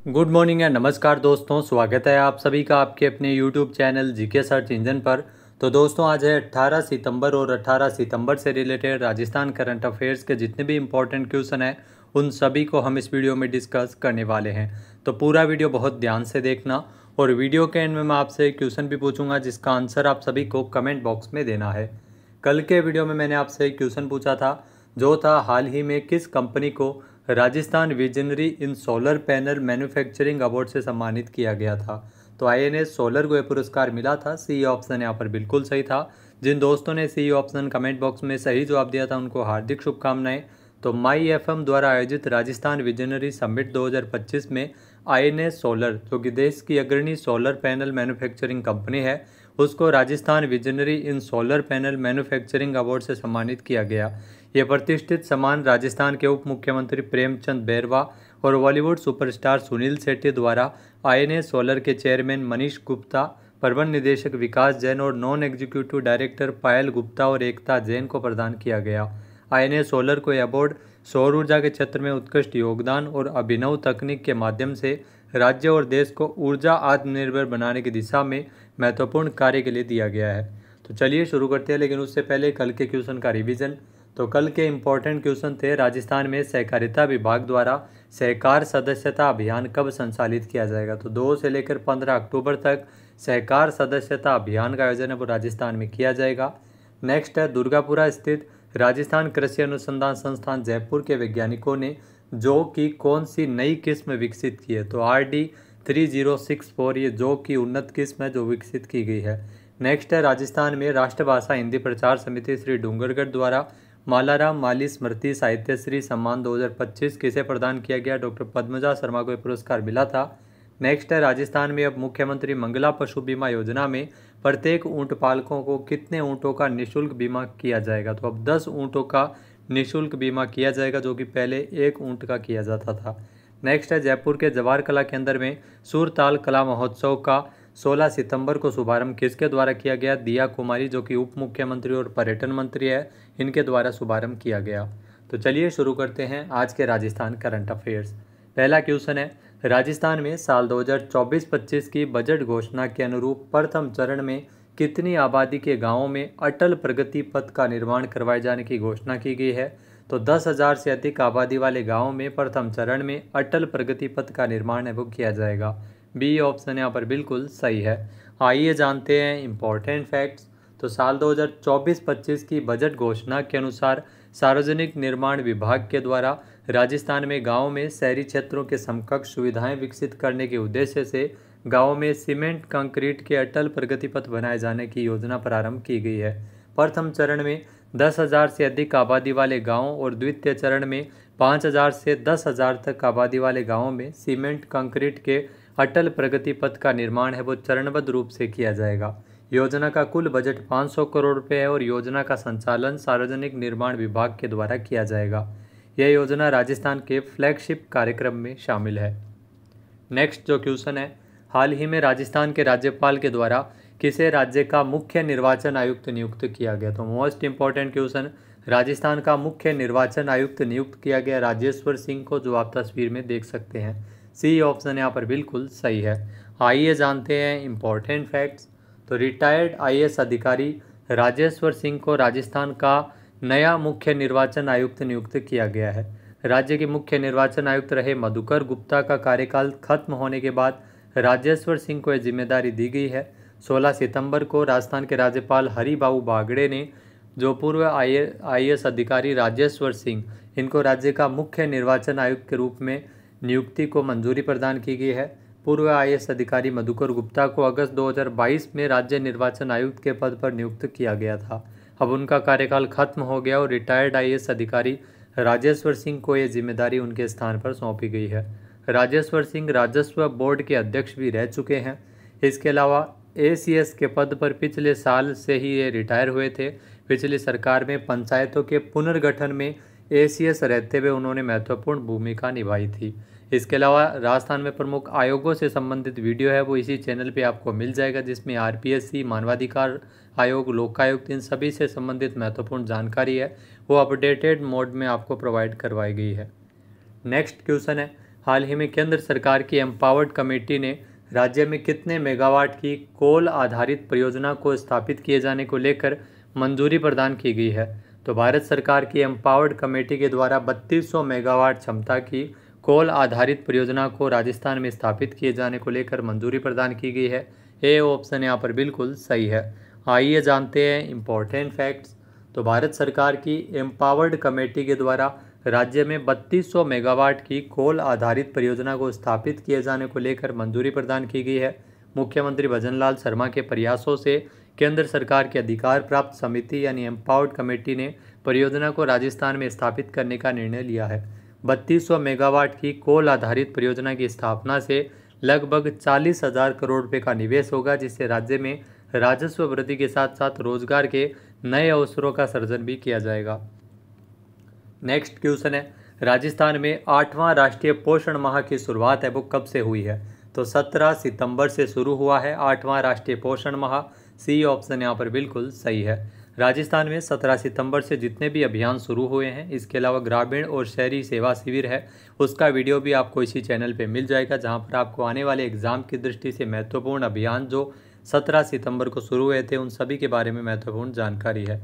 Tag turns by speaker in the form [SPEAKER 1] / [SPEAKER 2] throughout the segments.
[SPEAKER 1] Good morning and नमस्कार दोस्तों, स्वागत है आप सभी का आपके अपने YouTube channel GK search engine पर। तो दोस्तों आज है 18 सितंबर और 18 सितंबर से रिलेटेड राजस्थान करंट अफेयर्स के जितने भी इंपॉर्टेंट क्वेश्चन हैं उन सभी को हम इस वीडियो में डिस्कस करने वाले हैं। तो पूरा वीडियो बहुत ध्यान से देखना और वीडियो के एंड में मैं आपसे एक क्वेश्चन भी पूछूंगा जिसका आंसर आप सभी को कमेंट बॉक्स में देना है। कल के वीडियो में मैंने आपसे एक क्वेश्चन पूछा था जो था हाल ही में किस कंपनी को राजस्थान विजनरी इन सोलर पैनल मैन्युफैक्चरिंग अवार्ड से सम्मानित किया गया था। तो आईएनएस सोलर को यह पुरस्कार मिला था। सी ऑप्शन यहाँ पर बिल्कुल सही था। जिन दोस्तों ने सी ऑप्शन कमेंट बॉक्स में सही जवाब दिया था उनको हार्दिक शुभकामनाएं। तो माई एफएम द्वारा आयोजित राजस्थान विजनरी समिट 2025 में आईएनएस सोलर जो कि देश की अग्रणी सोलर पैनल मैन्युफैक्चरिंग कंपनी है उसको राजस्थान विजनरी इन सोलर पैनल मैन्युफैक्चरिंग अवार्ड से सम्मानित किया गया। यह प्रतिष्ठित सम्मान राजस्थान के उप मुख्यमंत्री प्रेमचंद बैरवा और बॉलीवुड सुपरस्टार सुनील शेट्टी द्वारा आईएनएस सोलर के चेयरमैन मनीष गुप्ता, प्रबंध निदेशक विकास जैन और नॉन एग्जीक्यूटिव डायरेक्टर पायल गुप्ता और एकता जैन को प्रदान किया गया। आईएनएस सोलर को यह अवार्ड सौर ऊर्जा के क्षेत्र में उत्कृष्ट योगदान और अभिनव तकनीक के माध्यम से राज्य और देश को ऊर्जा आत्मनिर्भर बनाने की दिशा में महत्वपूर्ण कार्य के लिए दिया गया है। तो चलिए शुरू करते हैं, लेकिन उससे पहले कल के क्वेश्चन का रिवीजन। तो कल के इम्पोर्टेंट क्वेश्चन थे राजस्थान में सहकारिता विभाग द्वारा सहकार सदस्यता अभियान कब संचालित किया जाएगा। तो 2 से लेकर 15 अक्टूबर तक सहकार सदस्यता अभियान का आयोजन है वो राजस्थान में किया जाएगा। नेक्स्ट है दुर्गापुरा स्थित राजस्थान कृषि अनुसंधान संस्थान जयपुर के वैज्ञानिकों ने जौ की कौन सी नई किस्म विकसित की है। तो RD3064 ये जौ की उन्नत किस्म है जो विकसित की गई है। नेक्स्ट है राजस्थान में राष्ट्रभाषा हिंदी प्रचार समिति श्री डूंगरगढ़ द्वारा मालाराम माली स्मृति साहित्यश्री सम्मान 2025 किसे प्रदान किया गया। डॉक्टर पद्मजा शर्मा को यह पुरस्कार मिला था। नेक्स्ट है राजस्थान में अब मुख्यमंत्री मंगला पशु बीमा योजना में प्रत्येक ऊंट पालकों को कितने ऊंटों का निःशुल्क बीमा किया जाएगा। तो अब 10 ऊंटों का निःशुल्क बीमा किया जाएगा जो कि पहले 1 ऊंट का किया जाता था। नेक्स्ट है जयपुर के जवाहर कला केंद्र में सुरताल कला महोत्सव का 16 सितंबर को शुभारंभ किसके द्वारा किया गया। दिया कुमारी जो कि उप मुख्यमंत्री और पर्यटन मंत्री है, इनके द्वारा शुभारंभ किया गया। तो चलिए शुरू करते हैं आज के राजस्थान करंट अफेयर्स। पहला क्वेश्चन है राजस्थान में साल 2024-25 की बजट घोषणा के अनुरूप प्रथम चरण में कितनी आबादी के गांवों में अटल प्रगति पथ का निर्माण करवाए जाने की घोषणा की गई है। तो 10,000 से अधिक आबादी वाले गाँवों में प्रथम चरण में अटल प्रगति पथ का निर्माण है वो किया जाएगा। बी ऑप्शन यहाँ पर बिल्कुल सही है। आइए जानते हैं इम्पोर्टेंट फैक्ट्स। तो साल 2024-25 की बजट घोषणा के अनुसार सार्वजनिक निर्माण विभाग के द्वारा राजस्थान में गाँव में शहरी क्षेत्रों के समकक्ष सुविधाएं विकसित करने के उद्देश्य से गाँव में सीमेंट कंक्रीट के अटल प्रगति पथ बनाए जाने की योजना प्रारंभ की गई है। प्रथम चरण में 10,000 से अधिक आबादी वाले गाँव और द्वितीय चरण में 5,000 से 10,000 तक आबादी वाले गाँवों में सीमेंट कंक्रीट के अटल प्रगति पथ का निर्माण है वो चरणबद्ध रूप से किया जाएगा। योजना का कुल बजट 500 करोड़ रुपए है और योजना का संचालन सार्वजनिक निर्माण विभाग के द्वारा किया जाएगा। यह योजना राजस्थान के फ्लैगशिप कार्यक्रम में शामिल है। नेक्स्ट जो क्वेश्चन है, हाल ही में राजस्थान के राज्यपाल के द्वारा किसे राज्य का मुख्य निर्वाचन आयुक्त नियुक्त किया गया। तो मोस्ट इंपॉर्टेंट क्वेश्चन, राजस्थान का मुख्य निर्वाचन आयुक्त नियुक्त किया गया राजेश्वर सिंह को, जो आप तस्वीर में देख सकते हैं। सी ऑप्शन यहाँ पर बिल्कुल सही है। आइए जानते हैं इम्पोर्टेंट फैक्ट्स। तो रिटायर्ड आईएएस अधिकारी राजेश्वर सिंह को राजस्थान का नया मुख्य निर्वाचन आयुक्त नियुक्त किया गया है। राज्य के मुख्य निर्वाचन आयुक्त रहे मधुकर गुप्ता का कार्यकाल खत्म होने के बाद राजेश्वर सिंह को यह जिम्मेदारी दी गई है। 16 सितंबर को राजस्थान के राज्यपाल हरिबाबू बागड़े ने जो पूर्व आईएएस अधिकारी राजेश्वर सिंह इनको राज्य का मुख्य निर्वाचन आयुक्त के रूप में नियुक्ति को मंजूरी प्रदान की गई है। पूर्व आईएएस अधिकारी मधुकर गुप्ता को अगस्त 2022 में राज्य निर्वाचन आयुक्त के पद पर नियुक्त किया गया था। अब उनका कार्यकाल खत्म हो गया और रिटायर्ड आईएएस अधिकारी राजेश्वर सिंह को ये जिम्मेदारी उनके स्थान पर सौंपी गई है। राजेश्वर सिंह राजस्व बोर्ड के अध्यक्ष भी रह चुके हैं। इसके अलावा एसीएस के पद पर पिछले साल से ही ये रिटायर हुए थे। पिछली सरकार में पंचायतों के पुनर्गठन में एसीएस रहते हुए उन्होंने महत्वपूर्ण भूमिका निभाई थी। इसके अलावा राजस्थान में प्रमुख आयोगों से संबंधित वीडियो है वो इसी चैनल पे आपको मिल जाएगा, जिसमें आरपीएससी, मानवाधिकार आयोग, लोकायुक्त, इन सभी से संबंधित महत्वपूर्ण जानकारी है वो अपडेटेड मोड में आपको प्रोवाइड करवाई गई है। नेक्स्ट क्वेश्चन है, हाल ही में केंद्र सरकार की एम्पावर्ड कमेटी ने राज्य में कितने मेगावाट की कोल आधारित परियोजना को स्थापित किए जाने को लेकर मंजूरी प्रदान की गई है। तो भारत सरकार की एम्पावर्ड कमेटी के द्वारा 3200 मेगावाट क्षमता की कोल आधारित परियोजना को राजस्थान में स्थापित किए जाने को लेकर मंजूरी प्रदान की गई है। ए ऑप्शन यहाँ पर बिल्कुल सही है। आइए जानते हैं इम्पोर्टेंट फैक्ट्स। तो भारत सरकार की एम्पावर्ड कमेटी के द्वारा राज्य में 3200 मेगावाट की कोल आधारित परियोजना को स्थापित किए जाने को लेकर मंजूरी प्रदान की गई है। मुख्यमंत्री भजनलाल शर्मा के प्रयासों से केंद्र सरकार की अधिकार प्राप्त समिति यानी एम्पावर्ड कमेटी ने परियोजना को राजस्थान में स्थापित करने का निर्णय लिया है। 3200 मेगावाट की कोल आधारित परियोजना की स्थापना से लगभग 40,000 करोड़ रुपए का निवेश होगा, जिससे राज्य में राजस्व वृद्धि के साथ साथ रोजगार के नए अवसरों का सृजन भी किया जाएगा। नेक्स्ट क्वेश्चन है, राजस्थान में 8वां राष्ट्रीय पोषण माह की शुरुआत है वो कब से हुई है? तो 17 सितंबर से शुरू हुआ है 8वां राष्ट्रीय पोषण माह। सी ऑप्शन यहाँ पर बिल्कुल सही है। राजस्थान में 17 सितंबर से जितने भी अभियान शुरू हुए हैं, इसके अलावा ग्रामीण और शहरी सेवा शिविर है, उसका वीडियो भी आपको इसी चैनल पे मिल जाएगा, जहां पर आपको आने वाले एग्जाम की दृष्टि से महत्वपूर्ण अभियान जो 17 सितंबर को शुरू हुए थे उन सभी के बारे में महत्वपूर्ण जानकारी है।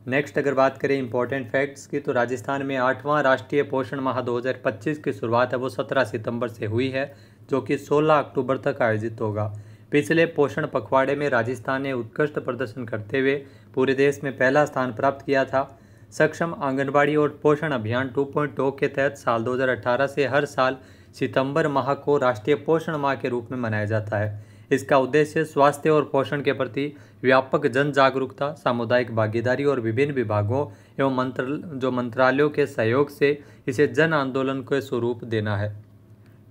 [SPEAKER 1] नेक्स्ट अगर बात करें इंपॉर्टेंट फैक्ट्स की, तो राजस्थान में 8वां राष्ट्रीय पोषण माह 2025 की शुरुआत है वो 17 सितंबर से हुई है, जो कि 16 अक्टूबर तक आयोजित होगा। पिछले पोषण पखवाड़े में राजस्थान ने उत्कृष्ट प्रदर्शन करते हुए पूरे देश में पहला स्थान प्राप्त किया था। सक्षम आंगनबाड़ी और पोषण अभियान 2.0 के तहत साल 2018 से हर साल सितंबर माह को राष्ट्रीय पोषण माह के रूप में मनाया जाता है। इसका उद्देश्य स्वास्थ्य और पोषण के प्रति व्यापक जन जागरूकता, सामुदायिक भागीदारी और विभिन्न विभागों एवं मंत्रालयों के सहयोग से इसे जन आंदोलन के स्वरूप देना है।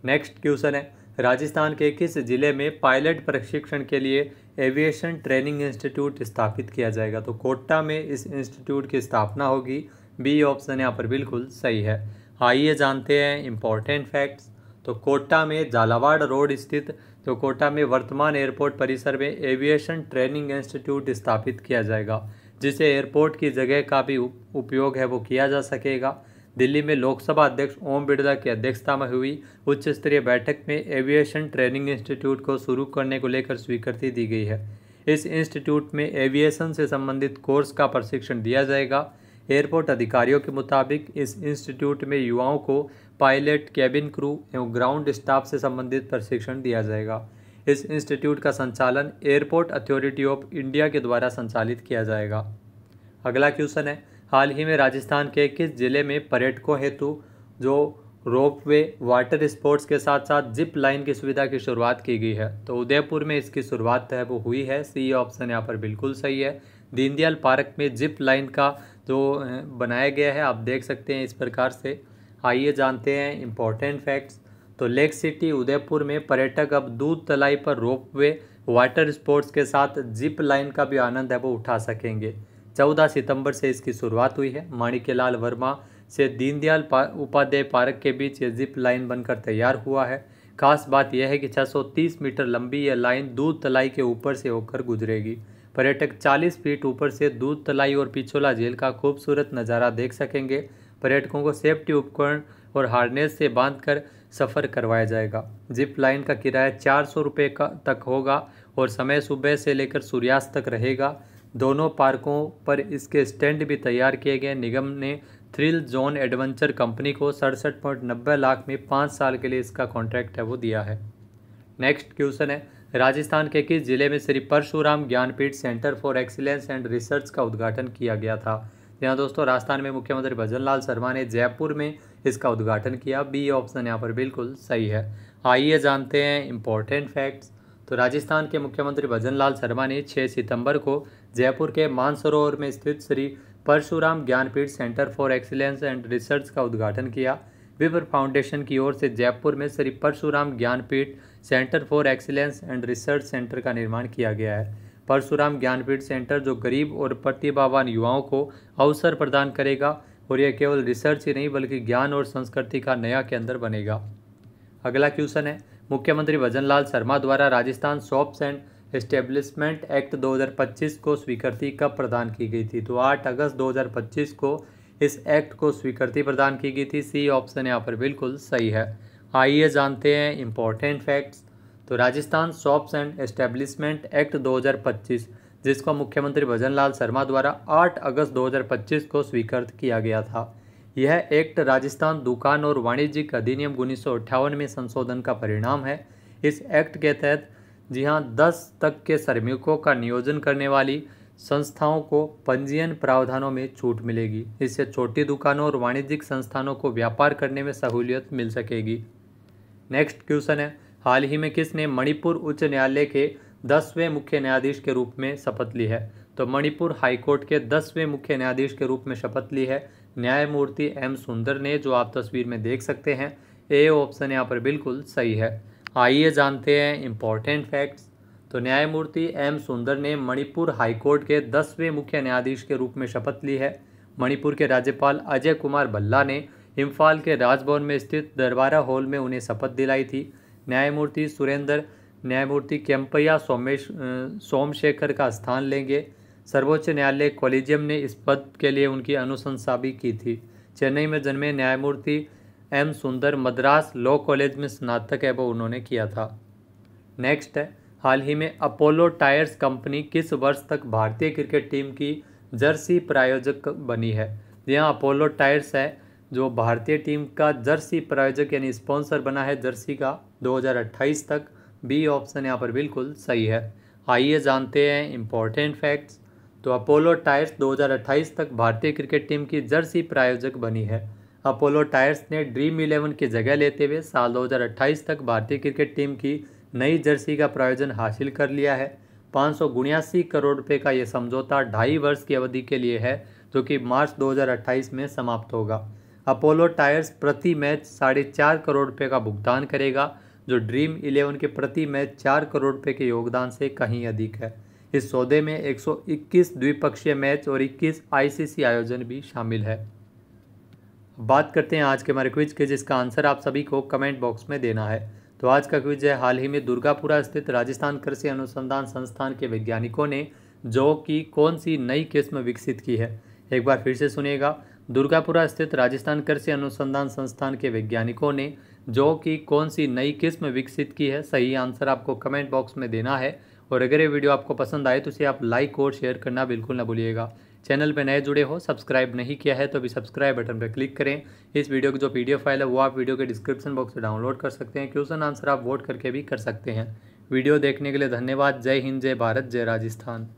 [SPEAKER 1] नेक्स्ट क्वेश्चन है, राजस्थान के किस जिले में पायलट प्रशिक्षण के लिए एविएशन ट्रेनिंग इंस्टीट्यूट स्थापित किया जाएगा? तो कोटा में इस इंस्टीट्यूट की स्थापना होगी। बी ऑप्शन यहाँ पर बिल्कुल सही है। आइए जानते हैं इम्पोर्टेंट फैक्ट्स। तो कोटा में झालावाड़ रोड स्थित कोटा में वर्तमान एयरपोर्ट परिसर में एविएशन ट्रेनिंग इंस्टीट्यूट स्थापित किया जाएगा, जिसे एयरपोर्ट की जगह का भी उपयोग है वो किया जा सकेगा। दिल्ली में लोकसभा अध्यक्ष ओम बिरला की अध्यक्षता में हुई उच्च स्तरीय बैठक में एविएशन ट्रेनिंग इंस्टीट्यूट को शुरू करने को लेकर स्वीकृति दी गई है। इस इंस्टीट्यूट में एविएशन से संबंधित कोर्स का प्रशिक्षण दिया जाएगा। एयरपोर्ट अधिकारियों के मुताबिक इस इंस्टीट्यूट में युवाओं को पायलट, कैबिन क्रू एवं ग्राउंड स्टाफ से संबंधित प्रशिक्षण दिया जाएगा। इस इंस्टीट्यूट का संचालन एयरपोर्ट अथॉरिटी ऑफ इंडिया के द्वारा संचालित किया जाएगा। अगला क्वेश्चन है, हाल ही में राजस्थान के किस जिले में पर्यटकों हेतु जो रोपवे, वाटर स्पोर्ट्स के साथ साथ जिप लाइन की सुविधा की शुरुआत की गई है? तो उदयपुर में इसकी शुरुआत है वो हुई है। सी ऑप्शन यहाँ पर बिल्कुल सही है। दीनदयाल पार्क में जिप लाइन का जो बनाया गया है आप देख सकते हैं इस प्रकार से। आइए जानते हैं इम्पोर्टेंट फैक्ट्स। तो लेक सिटी उदयपुर में पर्यटक अब दूध तलाई पर रोपवे, वाटर स्पोर्ट्स के साथ जिप लाइन का भी आनंद है वो उठा सकेंगे। 14 सितंबर से इसकी शुरुआत हुई है। माणिक्यलाल वर्मा से दीनदयाल उपाध्याय पार्क के बीच ये जिप लाइन बनकर तैयार हुआ है। खास बात यह है कि 630 मीटर लंबी यह लाइन दूध तलाई के ऊपर से होकर गुजरेगी। पर्यटक 40 फीट ऊपर से दूध तलाई और पिछोला झील का खूबसूरत नज़ारा देख सकेंगे। पर्यटकों को सेफ्टी उपकरण और हार्नेस से बांधकर सफ़र करवाया जाएगा। जिप लाइन का किराया 400 रुपये तक होगा और समय सुबह से लेकर सूर्यास्त तक रहेगा। दोनों पार्कों पर इसके स्टैंड भी तैयार किए गए। निगम ने थ्रिल जोन एडवेंचर कंपनी को 67.90 लाख में 5 साल के लिए इसका कॉन्ट्रैक्ट है वो दिया है। नेक्स्ट क्वेश्चन है, राजस्थान के किस जिले में Shri Parshuram Gyanpeeth centre for excellence and research का उद्घाटन किया गया था? यहाँ दोस्तों राजस्थान में मुख्यमंत्री भजनलाल शर्मा ने जयपुर में इसका उद्घाटन किया। बी ऑप्शन यहाँ पर बिल्कुल सही है। आइए जानते हैं इम्पोर्टेंट फैक्ट्स। तो राजस्थान के मुख्यमंत्री भजनलाल शर्मा ने 6 सितंबर को जयपुर के मानसरोवर में स्थित Shri Parshuram Gyanpeeth centre for excellence and research का उद्घाटन किया। विप्र फाउंडेशन की ओर से जयपुर में Shri Parshuram Gyanpeeth centre for excellence and research centre का निर्माण किया गया है। परशुराम ज्ञानपीठ सेंटर जो गरीब और प्रतिभावान युवाओं को अवसर प्रदान करेगा और यह केवल रिसर्च ही नहीं बल्कि ज्ञान और संस्कृति का नया केंद्र बनेगा। अगला क्वेश्चन है, मुख्यमंत्री भजनलाल शर्मा द्वारा Rajasthan shops and establishment act 2025 को स्वीकृति कब प्रदान की गई थी? तो 8 अगस्त 2025 को इस एक्ट को स्वीकृति प्रदान की गई थी। सी ऑप्शन यहाँ पर बिल्कुल सही है। आइए जानते हैं इम्पोर्टेंट फैक्ट्स। तो Rajasthan shops and establishment act 2025, जिसको मुख्यमंत्री भजन लाल शर्मा द्वारा 8 अगस्त 2025 को स्वीकृत किया गया था। यह एक्ट राजस्थान दुकान और वाणिज्यिक अधिनियम 1958 में संशोधन का परिणाम है। इस एक्ट के तहत जी हाँ 10 तक के श्रमिकों का नियोजन करने वाली संस्थाओं को पंजीयन प्रावधानों में छूट मिलेगी। इससे छोटी दुकानों और वाणिज्यिक संस्थानों को व्यापार करने में सहूलियत मिल सकेगी। नेक्स्ट क्वेश्चन है, हाल ही में किसने मणिपुर उच्च न्यायालय के 10वें मुख्य न्यायाधीश के रूप में शपथ ली है? तो मणिपुर हाईकोर्ट के 10वें मुख्य न्यायाधीश के रूप में शपथ ली है न्यायमूर्ति एम सुंदर ने, जो आप तस्वीर में देख सकते हैं। ए ऑप्शन यहाँ पर बिल्कुल सही है। आइए जानते हैं इम्पोर्टेंट फैक्ट्स। तो न्यायमूर्ति एम सुंदर ने मणिपुर हाईकोर्ट के 10वें मुख्य न्यायाधीश के रूप में शपथ ली है। मणिपुर के राज्यपाल अजय कुमार भल्ला ने इम्फाल के राजभवन में स्थित दरबारा हॉल में उन्हें शपथ दिलाई थी। न्यायमूर्ति सुरेंद्र न्यायमूर्ति केम्पैया सोमशेखर का स्थान लेंगे। सर्वोच्च न्यायालय कॉलेजियम ने इस पद के लिए उनकी अनुशंसा भी की थी। चेन्नई में जन्मे न्यायमूर्ति एम सुंदर मद्रास लॉ कॉलेज में स्नातक एवं उन्होंने किया था। नेक्स्ट है, हाल ही में अपोलो टायर्स कंपनी किस वर्ष तक भारतीय क्रिकेट टीम की जर्सी प्रायोजक बनी है? यहाँ अपोलो टायर्स है जो भारतीय टीम का जर्सी प्रायोजक यानी स्पॉन्सर बना है जर्सी का 2028 तक। बी ऑप्शन यहाँ पर बिल्कुल सही है। आइए जानते हैं इम्पोर्टेंट फैक्ट्स। तो अपोलो टायर्स 2028 तक भारतीय क्रिकेट टीम की जर्सी प्रायोजक बनी है। अपोलो टायर्स ने ड्रीम 11 की जगह लेते हुए साल 2028 तक भारतीय क्रिकेट टीम की नई जर्सी का प्रायोजन हासिल कर लिया है। 579 करोड़ रुपए का ये समझौता 2.5 वर्ष की अवधि के लिए है, जो कि मार्च 2028 में समाप्त होगा। अपोलो टायर्स प्रति मैच 4.5 करोड़ रुपए का भुगतान करेगा, जो ड्रीम 11 के प्रति मैच 4 करोड़ रुपए के योगदान से कहीं अधिक है। इस सौदे में 121 द्विपक्षीय मैच और 21 आईसीसी आयोजन भी शामिल है। बात करते हैं आज के हमारे क्विज के, जिसका आंसर आप सभी को कमेंट बॉक्स में देना है। तो आज का क्विज है, हाल ही में दुर्गापुरा स्थित राजस्थान कृषि अनुसंधान संस्थान के वैज्ञानिकों ने जौ की कौन सी नई किस्म विकसित की है? एक बार फिर से सुनिएगा। दुर्गापुरा स्थित राजस्थान कृषि अनुसंधान संस्थान के वैज्ञानिकों ने जौ की कौन सी नई किस्म विकसित की है? सही आंसर आपको कमेंट बॉक्स में देना है। और अगर ये वीडियो आपको पसंद आए तो इसे आप लाइक और शेयर करना बिल्कुल ना भूलिएगा। चैनल पर नए जुड़े हो, सब्सक्राइब नहीं किया है तो अभी सब्सक्राइब बटन पर क्लिक करें। इस वीडियो की जो पीडीएफ फाइल है वो आप वीडियो के डिस्क्रिप्शन बॉक्स से डाउनलोड कर सकते हैं। क्वेश्चन आंसर आप वोट करके भी कर सकते हैं। वीडियो देखने के लिए धन्यवाद। जय हिंद, जय भारत, जय राजस्थान।